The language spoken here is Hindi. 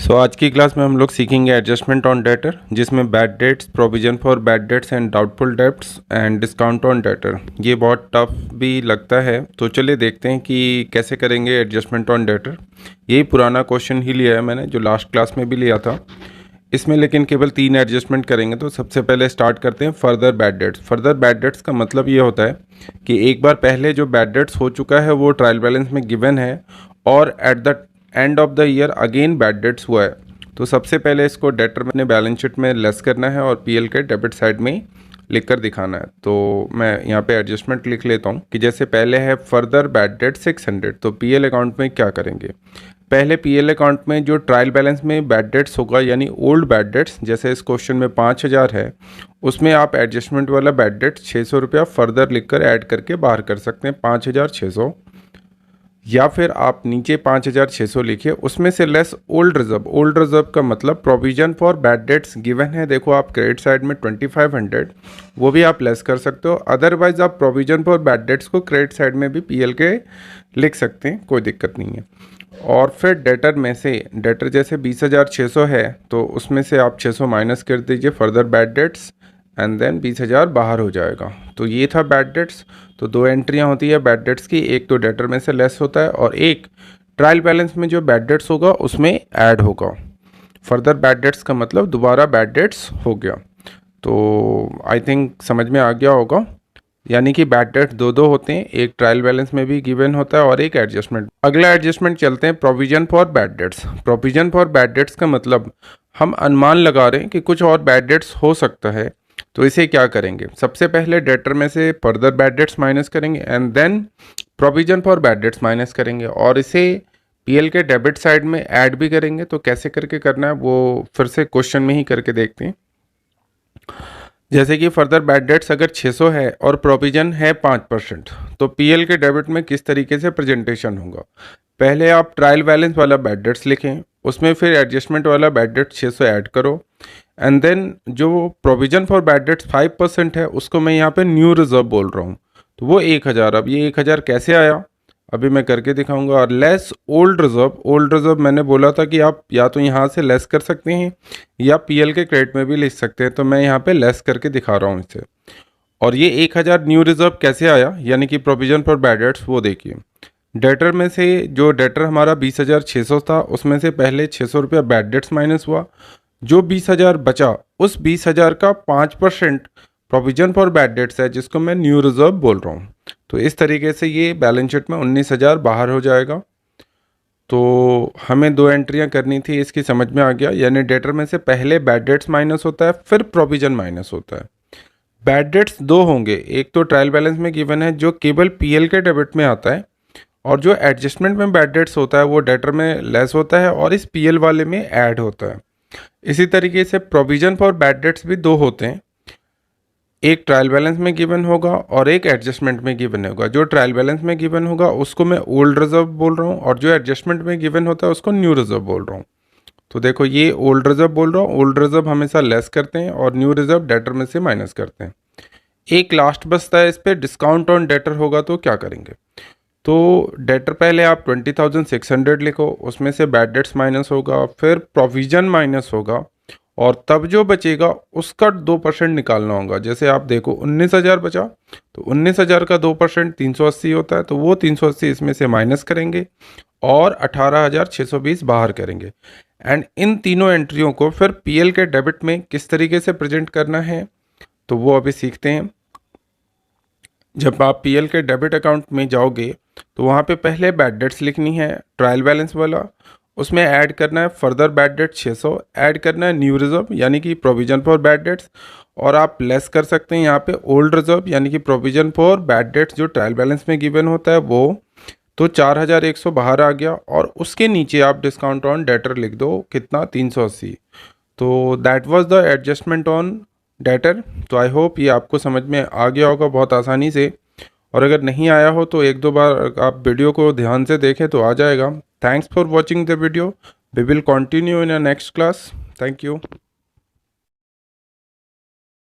आज की क्लास में हम लोग सीखेंगे एडजस्टमेंट ऑन डेटर, जिसमें bad debts, provision for bad debts and doubtful debts and discount on debtor. ये बहुत टफ भी लगता है, तो चलिए देखते हैं कि कैसे करेंगे एडजस्टमेंट ऑन डेटर। यही पुराना क्वेश्चन ही लिया है मैंने, जो लास्ट क्लास में भी लिया था इसमें, लेकिन केवल 3 एडजस्टमेंट करेंगे। तो सबसे पहले स्टार्ट करते हैं further bad dates. Further bad dates का मतलब ये होता है कि एक बार पहले जो बैड डेट्स हो चुका है वो ट्रायल बैलेंस में गिवन है और at the end of the year again bad debts हुआ है, तो सबसे पहले इसको डेटर में बैलेंस शीट में लेस करना है और पीएल के डेबिट साइड में लिख कर दिखाना है। तो मैं यहाँ पे एडजस्टमेंट लिख लेता हूँ कि जैसे पहले है फर्दर बैड डेट 600, तो पीएल अकाउंट में क्या करेंगे, पहले पीएल अकाउंट में जो ट्रायल बैलेंस में बैड डेट्स होगा यानी ओल्ड बैड डेट्स, जैसे इस क्वेश्चन में 5000 है, उसमें आप एडजस्टमेंट वाला बैड डेट 600 रुपया फर्दर लिखकर ऐड करके बाहर कर सकते हैं 5600, या फिर आप नीचे 5600 लिखिए, उसमें से less old reserve. Old reserve का मतलब provision for bad dates given है, देखो आप क्रेडिट साइड में 2500, वो भी आप लेस कर सकते हो। अदरवाइज आप प्रोविजन फॉर बैड डेट्स को क्रेडिट साइड में भी पीएल के लिख सकते हैं, कोई दिक्कत नहीं है। और फिर डेटर में से, डेटर जैसे 20600 है तो उसमें से आप 600 माइनस कर दीजिए further bad debts and then 20000 बाहर हो जाएगा। तो ये था बैड डेट्स। तो 2 एंट्रियाँ होती है बैड डेट्स की, एक तो डेटर में से लेस होता है और एक ट्रायल बैलेंस में जो बैड डेट्स होगा उसमें ऐड होगा। फर्दर बैड डेट्स का मतलब दोबारा बैड डेट्स हो गया। तो आई थिंक समझ में आ गया होगा, यानी कि बैड डेट्स दो होते हैं, एक ट्रायल बैलेंस में भी गिवन होता है और एक एडजस्टमेंट। अगला एडजस्टमेंट चलते हैं provision for bad dates. Provision for bad dates का मतलब हम अनुमान लगा रहे हैं कि कुछ और बैड डेट्स हो सकता है, तो इसे क्या करेंगे, सबसे पहले डेटर में से फर्दर बैड डेट्स माइनस करेंगे and then provision for bad debts minus करेंगे और इसे पीएल के डेबिट साइड में ऐड भी करेंगे। तो कैसे करके करना है वो फिर से क्वेश्चन में ही करके देखते हैं। जैसे कि फर्दर बैड डेट्स अगर 600 है और प्रोविजन है 5%, तो पीएल के डेबिट में किस तरीके से प्रेजेंटेशन होगा, पहले आप ट्रायल बैलेंस वाला बैड डेट्स लिखें, उसमें फिर एडजस्टमेंट वाला बैड डेट 600 ऐड करो एंड देन जो प्रोविजन फॉर बैड डेट्स 5% है उसको मैं यहाँ पे न्यू रिजर्व बोल रहा हूँ, तो वो 1000। अब ये 1000 कैसे आया अभी मैं करके दिखाऊंगा। और less old reserve, old reserve मैंने बोला था कि आप या तो यहाँ से लेस कर सकते हैं या पीएल के क्रेडिट में भी लिख सकते हैं, तो मैं यहाँ पे लेस करके दिखा रहा हूँ इसे। और ये 1000 न्यू रिजर्व कैसे आया, यानी कि प्रोविजन फॉर बैड डेट्स, वो देखिए डेटर में से जो डेटर हमारा 20600 था उसमें से पहले 600 रुपया बैड डेट्स माइनस हुआ, जो 20000 बचा उस 20000 का 5% प्रोविजन फॉर बैड डेट्स है जिसको मैं न्यू रिजर्व बोल रहा हूँ। तो इस तरीके से ये बैलेंस शीट में 19000 बाहर हो जाएगा। तो हमें 2 एंट्रियाँ करनी थी, इसकी समझ में आ गया, यानी डेटर में से पहले बैड डेट्स माइनस होता है फिर प्रोविजन माइनस होता है। बैड डेट्स 2 होंगे, एक तो ट्रायल बैलेंस में गिवन है जो केवल पीएल के डेबिट में आता है, और जो एडजस्टमेंट में बैड डेट्स होता है वो डेटर में लेस होता है और इस पीएल वाले में ऐड होता है। इसी तरीके से प्रोविजन फॉर बैड डेट्स भी 2 होते हैं, एक ट्रायल बैलेंस में गिवन होगा और एक एडजस्टमेंट में गिवन होगा। जो ट्रायल बैलेंस में गिवन होगा उसको मैं ओल्ड रिजर्व बोल रहा हूँ और जो एडजस्टमेंट में गिवन होता है उसको न्यू रिजर्व बोल रहा हूँ। तो देखो ये ओल्ड रिजर्व बोल रहा हूँ, ओल्ड रिजर्व हमेशा लेस करते हैं और न्यू रिजर्व डेटर में से माइनस करते हैं। एक लास्ट बचता है, इस पर डिस्काउंट ऑन डेटर होगा, तो क्या करेंगे, तो डेटर पहले आप 20600 लिखो, उसमें से बैड डेट्स माइनस होगा, फिर प्रोविजन माइनस होगा और तब जो बचेगा उसका 2% निकालना होगा। जैसे आप देखो 19000 बचा, तो 19000 का 2% 380 होता है, तो वो 380 इसमें से माइनस करेंगे और 18620 बाहर करेंगे। एंड इन तीनों एंट्रियों को फिर पीएल के डेबिट में किस तरीके से प्रेजेंट करना है तो वो अभी सीखते हैं। जब आप पीएल के डेबिट अकाउंट में जाओगे तो वहाँ पे पहले बैड डेट्स लिखनी है ट्रायल बैलेंस वाला, उसमें ऐड करना है फर्दर बैड डेट 600, ऐड करना है न्यू रिजर्व यानी कि प्रोविजन फॉर बैड डेट्स, और आप लेस कर सकते हैं यहाँ पे ओल्ड रिजर्व यानी कि प्रोविजन फॉर बैड डेट्स जो ट्रायल बैलेंस में गिवन होता है वो, तो 4100 बाहर आ गया और उसके नीचे आप डिस्काउंट ऑन डेटर लिख दो, कितना 380। तो that was the adjustment on debtor. तो आई होप ये आपको समझ में आ गया होगा बहुत आसानी से, और अगर नहीं आया हो तो 1-2 बार आप वीडियो को ध्यान से देखें तो आ जाएगा। Thanks for watching the video, we will continue in a next class. Thank you.